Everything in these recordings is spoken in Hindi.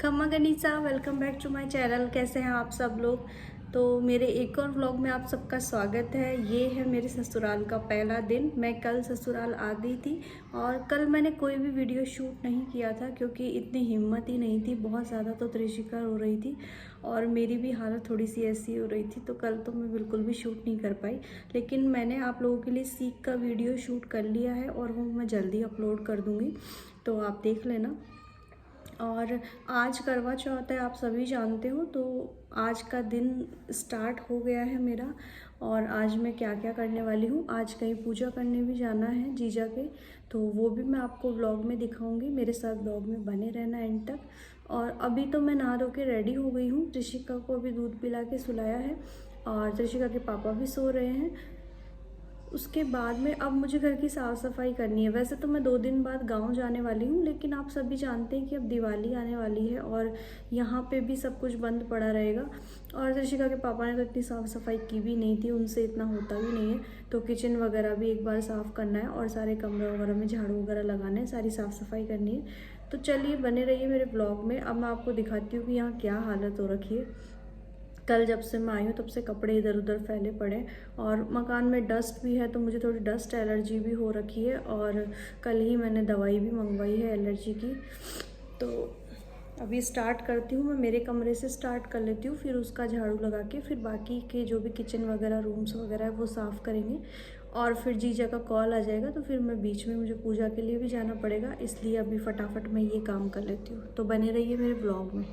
खम्मा गनीसा, welcome back to my channel. कैसे हैं आप सब लोग। तो मेरे एक और व्लॉग में आप सबका स्वागत है। ये है मेरे ससुराल का पहला दिन। मैं कल ससुराल आ गई थी और कल मैंने कोई भी वीडियो शूट नहीं किया था क्योंकि इतनी हिम्मत ही नहीं थी। बहुत ज़्यादा तो त्रिशिका हो रही थी और मेरी भी हालत थोड़ी सी ऐसी हो रही थी, तो कल तो मैं बिल्कुल भी शूट नहीं कर पाई। लेकिन मैंने आप लोगों के लिए सीख का वीडियो शूट कर लिया है और वो मैं जल्दी अपलोड कर दूँगी, तो आप देख लेना। और आज करवा चौथ है, आप सभी जानते हो। तो आज का दिन स्टार्ट हो गया है मेरा। और आज मैं क्या क्या करने वाली हूँ, आज कहीं पूजा करने भी जाना है जीजा के, तो वो भी मैं आपको व्लॉग में दिखाऊंगी। मेरे साथ व्लॉग में बने रहना एंड तक। और अभी तो मैं नहा धो के रेडी हो गई हूँ। त्रिशिका को अभी दूध पिला के सुलाया है और त्रिशिका के पापा भी सो रहे हैं। उसके बाद में अब मुझे घर की साफ़ सफाई करनी है। वैसे तो मैं 2 दिन बाद गांव जाने वाली हूँ, लेकिन आप सभी जानते हैं कि अब दिवाली आने वाली है और यहाँ पे भी सब कुछ बंद पड़ा रहेगा। और ऋषिका के पापा ने तो इतनी साफ़ सफाई की भी नहीं थी, उनसे इतना होता भी नहीं है। तो किचन वगैरह भी एक बार साफ़ करना है और सारे कमरे वगैरह में झाड़ू वगैरह लगाना है, सारी साफ़ सफाई करनी है। तो चलिए बने रहिए मेरे ब्लॉग में। अब मैं आपको दिखाती हूँ कि यहाँ क्या हालत हो रखी है। कल जब से मैं आई हूँ तब से कपड़े इधर उधर फैले पड़े और मकान में डस्ट भी है, तो मुझे थोड़ी डस्ट एलर्जी भी हो रखी है। और कल ही मैंने दवाई भी मंगवाई है एलर्जी की। तो अभी स्टार्ट करती हूँ, मैं मेरे कमरे से स्टार्ट कर लेती हूँ, फिर उसका झाड़ू लगा के फिर बाकी के जो भी किचन वगैरह रूम्स वगैरह है वो साफ़ करेंगे। और फिर जीजा का कॉल आ जाएगा, तो फिर मैं बीच में मुझे पूजा के लिए भी जाना पड़ेगा, इसलिए अभी फटाफट मैं ये काम कर लेती हूँ। तो बने रहिए मेरे ब्लॉग में।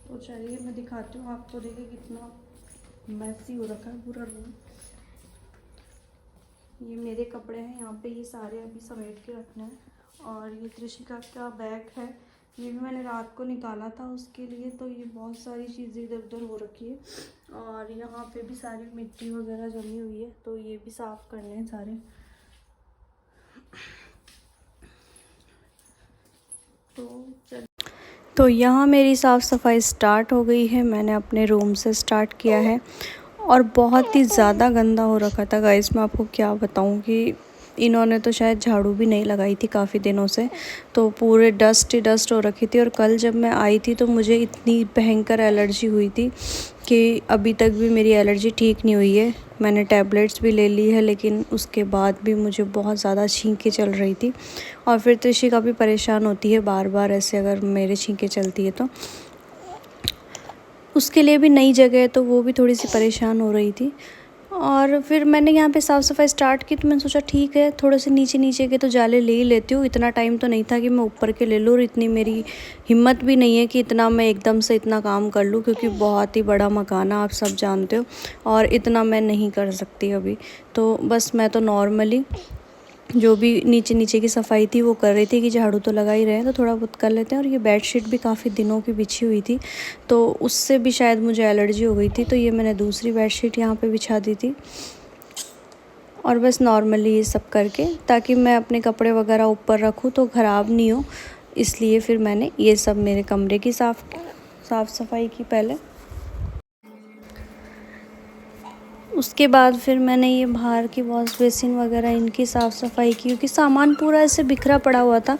तो चलिए मैं दिखाती हूँ आपको। देखिए कितना मैसी हो रखा है पूरा रूम। ये मेरे कपड़े हैं यहाँ पे, ये सारे अभी समेट के रखने हैं। और ये त्रिशिका का बैग है, ये भी मैंने रात को निकाला था उसके लिए। तो ये बहुत सारी चीज़ें इधर उधर हो रखी है और यहाँ पे भी सारी मिट्टी वगैरह जमी हुई है, तो ये भी साफ़ करने हैं सारे। तो चल तो यहाँ मेरी साफ़ सफाई स्टार्ट हो गई है। मैंने अपने रूम से स्टार्ट किया है और बहुत ही ज़्यादा गंदा हो रखा था गाइस। मैं आपको क्या बताऊँ कि इन्होंने तो शायद झाड़ू भी नहीं लगाई थी काफ़ी दिनों से, तो पूरे डस्ट ही डस्ट हो रखी थी। और कल जब मैं आई थी तो मुझे इतनी भयंकर एलर्जी हुई थी कि अभी तक भी मेरी एलर्जी ठीक नहीं हुई है। मैंने टैबलेट्स भी ले ली है, लेकिन उसके बाद भी मुझे बहुत ज़्यादा छींकें चल रही थी। और फिर त्रिशिका भी परेशान होती है बार बार ऐसे, अगर मेरे छींकें चलती है तो उसके लिए भी नई जगह है, तो वो भी थोड़ी सी परेशान हो रही थी। और फिर मैंने यहाँ पे साफ़ सफाई स्टार्ट की, तो मैंने सोचा ठीक है थोड़े से नीचे नीचे के तो जाले ले ही लेती हूँ। इतना टाइम तो नहीं था कि मैं ऊपर के ले लूँ, और इतनी मेरी हिम्मत भी नहीं है कि इतना मैं एकदम से इतना काम कर लूँ, क्योंकि बहुत ही बड़ा मकान है, आप सब जानते हो, और इतना मैं नहीं कर सकती अभी। तो बस मैं तो नॉर्मली जो भी नीचे नीचे की सफाई थी वो कर रही थी कि झाड़ू तो लगा ही रहे हैं तो थोड़ा बहुत कर लेते हैं। और ये बेडशीट भी काफ़ी दिनों की बिछी हुई थी, तो उससे भी शायद मुझे एलर्जी हो गई थी, तो ये मैंने दूसरी बेडशीट यहाँ पे बिछा दी थी। और बस नॉर्मली ये सब करके, ताकि मैं अपने कपड़े वगैरह ऊपर रखूँ तो ख़राब नहीं हो, इसलिए फिर मैंने ये सब मेरे कमरे की साफ़ सफाई की पहले। उसके बाद फिर मैंने ये बाहर की वॉश बेसिन वगैरह इनकी साफ़ सफाई की, क्योंकि सामान पूरा ऐसे बिखरा पड़ा हुआ था।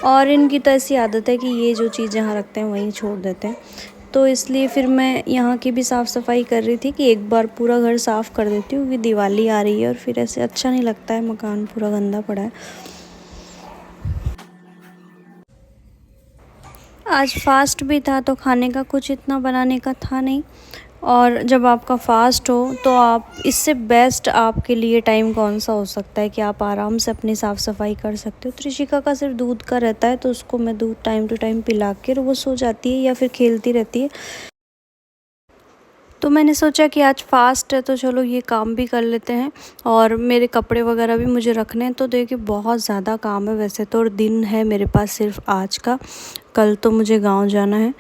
और इनकी तो ऐसी आदत है कि ये जो चीज़ यहाँ रखते हैं वहीं छोड़ देते हैं, तो इसलिए फिर मैं यहाँ की भी साफ़ सफाई कर रही थी कि एक बार पूरा घर साफ़ कर देती हूँ, क्योंकि दिवाली आ रही है और फिर ऐसे अच्छा नहीं लगता है, मकान पूरा गंदा पड़ा है। आज फास्ट भी था, तो खाने का कुछ इतना बनाने का था नहीं। और जब आपका फास्ट हो तो आप, इससे बेस्ट आपके लिए टाइम कौन सा हो सकता है कि आप आराम से अपनी साफ़ सफाई कर सकते हो। त्रिशिका का सिर्फ दूध का रहता है, तो उसको मैं दूध टाइम टू टाइम पिला कर वो सो जाती है या फिर खेलती रहती है। तो मैंने सोचा कि आज फास्ट है तो चलो ये काम भी कर लेते हैं। और मेरे कपड़े वगैरह भी मुझे रखने हैं, तो देखिए बहुत ज़्यादा काम है वैसे तो, और दिन है मेरे पास सिर्फ आज का, कल तो मुझे गांव जाना है।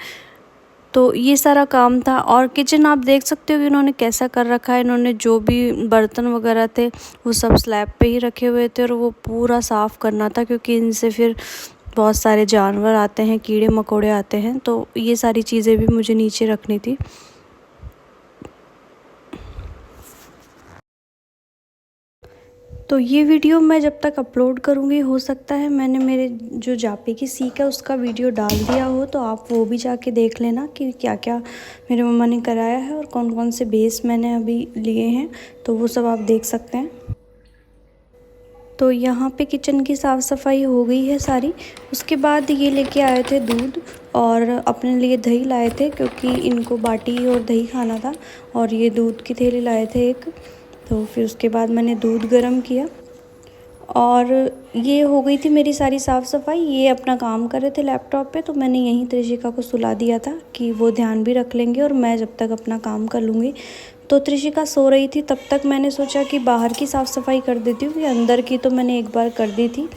तो ये सारा काम था। और किचन आप देख सकते हो कि इन्होंने कैसा कर रखा है। इन्होंने जो भी बर्तन वगैरह थे वो सब स्लैब पे ही रखे हुए थे, और वो पूरा साफ़ करना था, क्योंकि इनसे फिर बहुत सारे जानवर आते हैं, कीड़े मकोड़े आते हैं, तो ये सारी चीज़ें भी मुझे नीचे रखनी थी। तो ये वीडियो मैं जब तक अपलोड करूँगी हो सकता है मैंने मेरे जो जापे की सीख है उसका वीडियो डाल दिया हो, तो आप वो भी जाके देख लेना कि क्या क्या मेरे मम्मा ने कराया है और कौन कौन से बेस मैंने अभी लिए हैं, तो वो सब आप देख सकते हैं। तो यहाँ पे किचन की साफ़ सफाई हो गई है सारी। उसके बाद ये लेके आए थे दूध और अपने लिए दही लाए थे, क्योंकि इनको बाटी और दही खाना था, और ये दूध की थैली लाए थे एक। तो फिर उसके बाद मैंने दूध गर्म किया और ये हो गई थी मेरी सारी साफ़ सफाई। ये अपना काम कर रहे थे लैपटॉप पे, तो मैंने यहीं त्रिशिका को सुला दिया था कि वो ध्यान भी रख लेंगे और मैं जब तक अपना काम कर लूँगी। तो त्रिशिका सो रही थी, तब तक मैंने सोचा कि बाहर की साफ़ सफाई कर देती हूँ, कि अंदर की तो मैंने एक बार कर दी थी।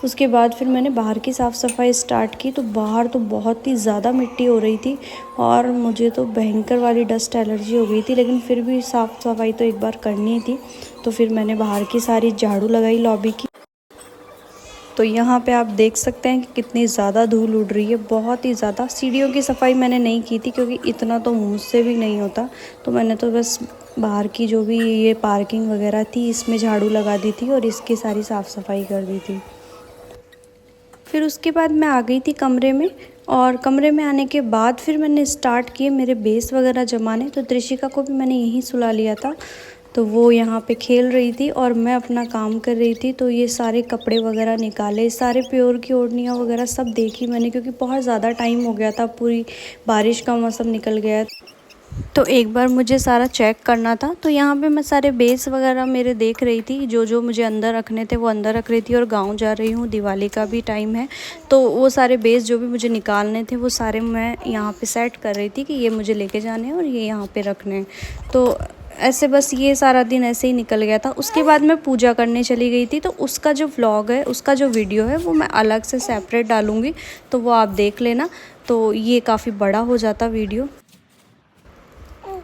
उसके बाद फिर मैंने बाहर की साफ़ सफाई स्टार्ट की। तो बाहर तो बहुत ही ज़्यादा मिट्टी हो रही थी और मुझे तो भयंकर वाली डस्ट एलर्जी हो गई थी, लेकिन फिर भी साफ़ सफाई तो एक बार करनी थी। तो फिर मैंने बाहर की सारी झाड़ू लगाई लॉबी की। तो यहाँ पे आप देख सकते हैं कि कितनी ज़्यादा धूल उड़ रही है, बहुत ही ज़्यादा। सीढ़ियों की सफाई मैंने नहीं की थी, क्योंकि इतना तो मुझसे भी नहीं होता। तो मैंने तो बस बाहर की जो भी ये पार्किंग वगैरह थी इसमें झाड़ू लगा दी थी और इसकी सारी साफ़ सफाई कर दी थी। फिर उसके बाद मैं आ गई थी कमरे में, और कमरे में आने के बाद फिर मैंने स्टार्ट किए मेरे बेस वगैरह जमाने। तो त्रिशिका को भी मैंने यहीं सुला लिया था, तो वो यहाँ पे खेल रही थी और मैं अपना काम कर रही थी। तो ये सारे कपड़े वगैरह निकाले, सारे प्योर की ओढ़नियाँ वगैरह सब देखी मैंने, क्योंकि बहुत ज़्यादा टाइम हो गया था, पूरी बारिश का मौसम निकल गया। तो एक बार मुझे सारा चेक करना था। तो यहाँ पे मैं सारे बेस वगैरह मेरे देख रही थी, जो जो मुझे अंदर रखने थे वो अंदर रख रही थी। और गांव जा रही हूँ, दिवाली का भी टाइम है, तो वो सारे बेस जो भी मुझे निकालने थे वो सारे मैं यहाँ पे सेट कर रही थी कि ये मुझे लेके जाने हैं और ये यहाँ पे रखने हैं। तो ऐसे बस ये सारा दिन ऐसे ही निकल गया था। उसके बाद मैं पूजा करने चली गई थी, तो उसका जो व्लॉग है, उसका जो वीडियो है वो मैं अलग से सेपरेट डालूँगी, तो वो आप देख लेना। तो ये काफ़ी बड़ा हो जाता वीडियो।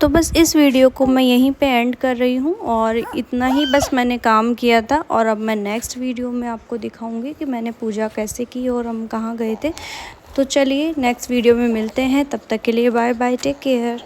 तो बस इस वीडियो को मैं यहीं पे एंड कर रही हूँ, और इतना ही बस मैंने काम किया था। और अब मैं नेक्स्ट वीडियो में आपको दिखाऊंगी कि मैंने पूजा कैसे की और हम कहाँ गए थे। तो चलिए नेक्स्ट वीडियो में मिलते हैं, तब तक के लिए बाय बाय, टेक केयर।